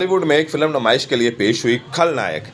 बॉलीवुड में एक फिल्म नुमाइश के लिए पेश हुई खलनायक।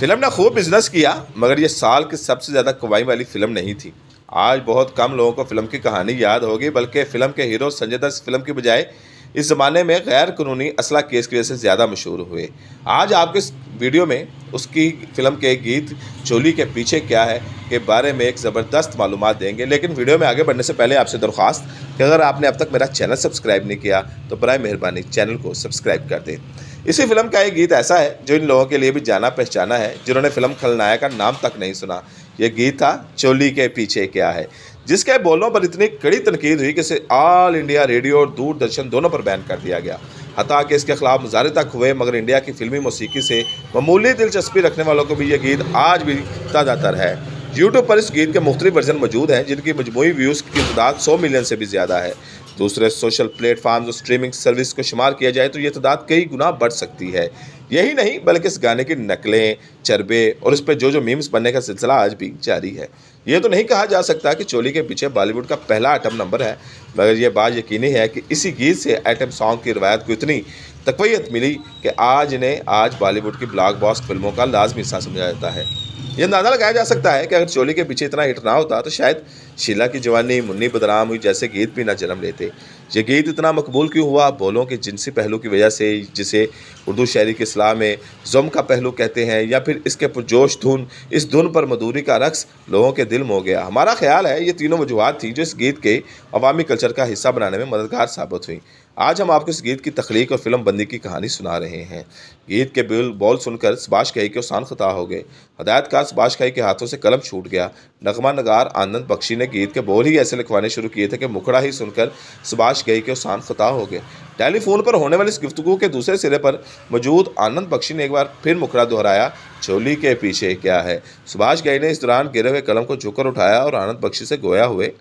फिल्म ने खूब बिजनेस किया, मगर ये साल की सबसे ज़्यादा कमाई वाली फिल्म नहीं थी। आज बहुत कम लोगों को फिल्म की कहानी याद होगी, बल्कि फिल्म के हीरो संजय दत्त इस फिल्म की बजाय इस ज़माने में गैर कानूनी असला केस की वजह से ज़्यादा मशहूर हुए। आज आपके इस वीडियो में उसकी फिल्म के गीत चोली के पीछे क्या है के बारे में एक ज़बरदस्त मालूमात देंगे। लेकिन वीडियो में आगे बढ़ने से पहले आपसे दरख्वास्त कि अगर आपने अब तक मेरा चैनल सब्सक्राइब नहीं किया तो बराए मेहरबानी चैनल को सब्सक्राइब कर दें। इसी फिल्म का एक गीत ऐसा है जो इन लोगों के लिए भी जाना पहचाना है जिन्होंने फिल्म खलनायक का नाम तक नहीं सुना। यह गीत था चोली के पीछे क्या है, जिसके बोलों पर इतनी कड़ी तनकीद हुई कि इसे ऑल इंडिया रेडियो और दूरदर्शन दोनों पर बैन कर दिया गया। हत्ता कि इसके खिलाफ मुजाहरे तक हुए, मगर इंडिया की फिल्मी मौसीकी से मामूली दिलचस्पी रखने वालों को भी यह गीत आज भी ताज़ातर है। यूट्यूब पर इस गीत के मुख्तलिफ वर्जन मौजूद हैं जिनकी मजमूई व्यूज़ की तादाद 100 मिलियन से भी ज़्यादा है। दूसरे सोशल प्लेटफार्म्स और स्ट्रीमिंग सर्विस को शुमार किया जाए तो ये तादाद कई गुना बढ़ सकती है। यही नहीं बल्कि इस गाने की नकलें, चरबे और इस पर जो मीम्स बनने का सिलसिला आज भी जारी है। ये तो नहीं कहा जा सकता कि चोली के पीछे बॉलीवुड का पहला आइटम नंबर है, मगर यह बात यकीनी है कि इसी गीत से आइटम सॉन्ग की रवायत को इतनी तक़वियत मिली कि आज बॉलीवुड की ब्लॉकबस्टर फिल्मों का लाजमी हिस्सा समझा जाता है। यह अंदाज़ा लगाया जा सकता है कि अगर चोली के पीछे इतना हिट ना होता तो शायद शीला की जवानी, मुन्नी बदनाम हुई जैसे गीत भी ना जन्म लेते। ये गीत इतना मकबूल क्यों हुआ? बोलों के जिनसी पहलू की वजह से, जिसे उर्दू शायरी की इस्लाह में ज़म का पहलू कहते हैं, या फिर इसके पुरजोश धुन, इस धुन पर मधुरी का रक्स लोगों के दिल मोह गया। हमारा ख्याल है ये तीनों वजूहात थी जो इस गीत के अवामी कल्चर का हिस्सा बनाने में मददगार साबित हुई। आज हम आपको इस गीत की तख्लीक और फिल्म बंदी की कहानी सुना रहे हैं। गीत के बोल सुनकर सुभाष घई के उसान खता हो गए। हदायतकार सुभाष घई के हाथों से कलम छूट गया। नगमा नगार आनंद बख्शी ने गीत के बोल ही ऐसे लिखवाने शुरू किए थे कि मुखड़ा ही सुनकर सुभाष घई के उसान खता हो गए। टेलीफोन पर होने वाली इस गुफ्तगू के दूसरे सिरे पर मौजूद आनंद बख्शी ने एक बार फिर मुखड़ा दोहराया, चोली के पीछे क्या है। सुभाष घई ने इस दौरान गिरे हुए कलम को झुककर उठाया और आनंद बख्शी से गोया हुए,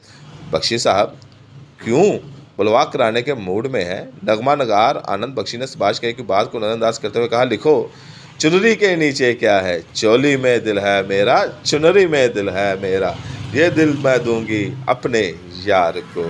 बख्शी साहब क्यों बुलवा कराने के मूड में है। नगमा नगार आनंद बख्शी ने सुभाष घई की बात को नज़रअंदाज करते हुए कहा, लिखो चुनरी के नीचे क्या है, चोली में दिल है मेरा, चुनरी में दिल है मेरा, ये दिल मैं दूंगी अपने यार को।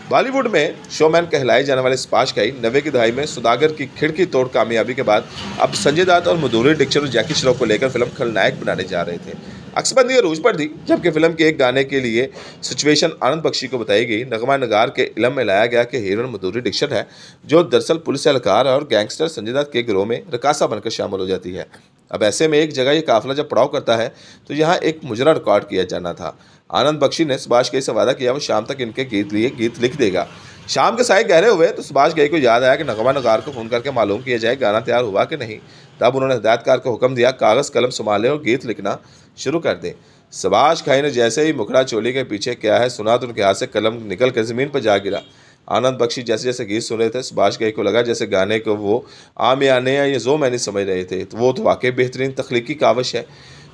बॉलीवुड में शोमैन कहलाए जाने वाले सुभाष घई 90 की दहाई में सुदागर की खिड़की तोड़ कामयाबी के बाद अब संजय दत्त और मधुरी दीक्षित और जैकी श्रॉफ को लेकर फिल्म खलनायक बनाने जा रहे थे। अक्सबंदी अरूज पर थी, जबकि फिल्म के एक गाने के लिए सिचुएशन आनंद बख्शी को बताई गई। नगमा नगार के इलम में लाया गया कि हीरोइन मधुरी दीक्षित है, जो दरअसल पुलिस एहलकार और गैंगस्टर संजय दत्त के गिरोह में रकासा बनकर शामिल हो जाती है। अब ऐसे में एक जगह ये काफिला जब पड़ाव करता है तो यहाँ एक मुजरा रिकॉर्ड किया जाना था। आनंद बख्शी ने सुभाष घई से वादा किया वो शाम तक इनके गीत लिख देगा। शाम के साए गहरे हुए तो सुभाष घई को याद आया कि नगमा नगार को फ़ोन करके मालूम किया जाए गाना तैयार हुआ कि नहीं। तब उन्होंने हिदायतकार को हुक्म दिया, कागज़ कलम संभाले और गीत लिखना शुरू कर दें। सुभाष घई ने जैसे ही मुखड़ा चोली के पीछे क्या है सुना तो उनके हाथ से कलम निकल कर ज़मीन पर जा गिरा। आनंद बख्शी जैसे जैसे गीत सुन रहे थे, सुभाष घई को लगा जैसे गाने को वो आमियाने या जो मैंने समझ रहे थे, तो वो तो वाकई बेहतरीन तख्लीकी काविश है।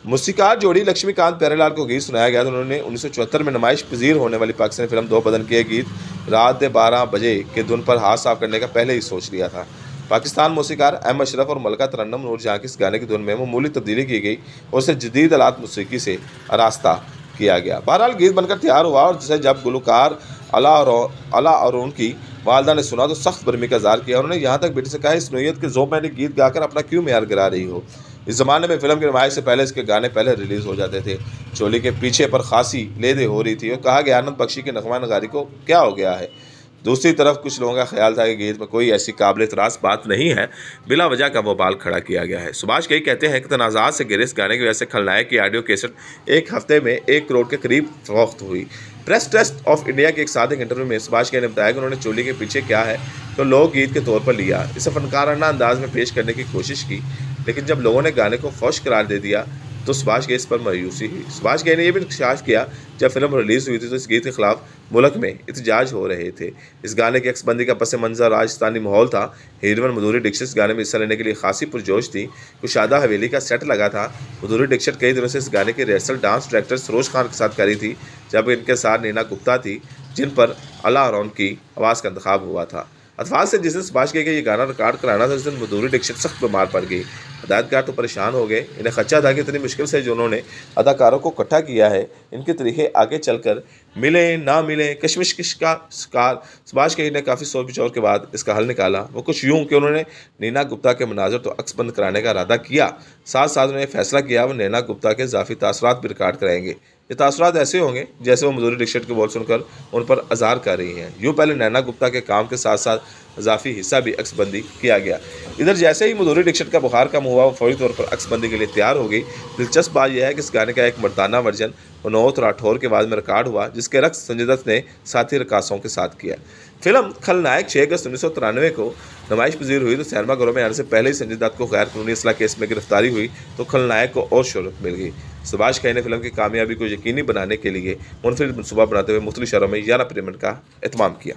मूसीकार जोड़ी लक्ष्मीकांत प्यारेलाल को गीत सुनाया गया तो उन्होंने 1974 में नुमाइश पजीर होने वाली पाकिस्तानी फिल्म दो बदन के गीत रात दे 12 बजे के धुन पर हाथ साफ करने का पहले ही सोच लिया था। पाकिस्तान मूसीकार एम अशरफ और मलका तरन्नुम नूर जहाँ की इस गाने की धुन में मामूली तब्दीली की गई और उसे जदीद आलात मौसीकी से आरास्ता किया गया। बहरहाल गीत बनकर तैयार हुआ और जिसे जब गुलकार अला और उनकी वालदा ने सुना तो सख्त बरमी का इज़हार किया। उन्होंने यहाँ तक बेटी से कहा, इस नोयत के जो मैंने गीत गाकर अपना क्यों मेयार गिरा रही हो। इस ज़माने में फिल्म की नुमाइश से पहले इसके गाने पहले रिलीज़ हो जाते थे। चोली के पीछे पर खासी लेदे हो रही थी और कहा गया आनंद बख्शी के नगमा नगारी को क्या हो गया है। दूसरी तरफ कुछ लोगों का ख्याल था कि गीत में कोई ऐसी काबिल एतराज़ बात नहीं है, बिला वजह का वो बाल खड़ा किया गया है। सुभाष घई कहते हैं कि तनाज़ात से घिरे इस गाने की वजह से खलनायक की ऑडियो कैसेट एक हफ्ते में 1 करोड़ के करीब फरोख्त हुई। प्रेस ट्रस्ट ऑफ इंडिया के एक सादिक इंटरव्यू में सुभाष घई ने बताया कि उन्होंने चोली के पीछे क्या है तो लोक गीत के तौर पर लिया, इसे फनकाराना अंदाज में पेश करने की कोशिश की, लेकिन जब लोगों ने गाने को फौश करार दे दिया तो सुभाष घई इस पर मायूसी हुई। सुभाष घई ने यह भी इंकशाफ किया, जब फिल्म रिलीज़ हुई थी तो इस गीत के खिलाफ मुल्क में एहतजाज हो रहे थे। इस गाने की अक्सबंदी का पस मंज़र राजस्थानी माहौल था। हीरोइन मधुरी दीक्षित इस गाने में हिस्सा लेने के लिए खासी पुरजोश थी। कुशादा हवेली का सेट लगा था। मधुरी दीक्षित कई दिनों से इस गाने की rehearsal dance director Saroj Khan के साथ करी थी, जब इनके साथ नीना गुप्ता थी, जिन पर अला और की आवाज़ का इंतखाब हुआ था। अतफाक़ से जिस दिन सुभाष घई का ये गाना रिकॉर्ड कराना था उस दिन मधुरी दीक्षित सख्त बीमार पड़ गई। हदायतकार तो परेशान हो गए। इन्हें खदशा था कि इतनी मुश्किल से जो उन्होंने अदाकारों को इकट्ठा किया है, इनके तरीके आगे चलकर मिले ना मिले कश्मकश का शिकार। सुभाष घई ने काफ़ी सोच विचार के बाद इसका हल निकाला। वो कुछ यूँ कि उन्होंने नैना गुप्ता के मनाजर तो अक्सबंद कराने का इरादा किया, साथ साथ उन्होंने फैसला किया वो नैना गुप्ता के इजाफी तासरात भी रिकॉर्ड कराएंगे। ये तासरात ऐसे होंगे जैसे वो मधुरी दीक्षित के बोल सुनकर उन पर अज़ार कर रही हैं। यूँ पहले नैना गुप्ता के काम के साथ साथ इजाफी हिस्सा भी अक्सबंदी किया गया। इधर जैसे ही मधुरी दीक्षित का बुखार कम हुआ, वो फौरी तौर पर अक्सबंदी के लिए तैयार हो गई। दिलचस्प बात यह है कि इस गाने का एक मर्दाना वर्जन मनोज राठौर के बाद में रिकॉर्ड हुआ, जिसके रक्स संजय दत्त ने साथी रकासों के साथ किया। फिल्म खलनायक 6 अगस्त 1993 को नुमाइश पजीर हुई तो सिनेमाघरों में आने से पहले ही संजय दत्त को गैर कानूनी असला केस में गिरफ्तारी हुई तो खलनायक को और शोहरत मिल गई। सुभाष घई ने फिल्म की कामयाबी को यकीनी बनाने के लिए मुनफरिद मनसूबा बनाते हुए मुख्तलिफ शहरों में 11 प्रीमियर का एहतमाम किया।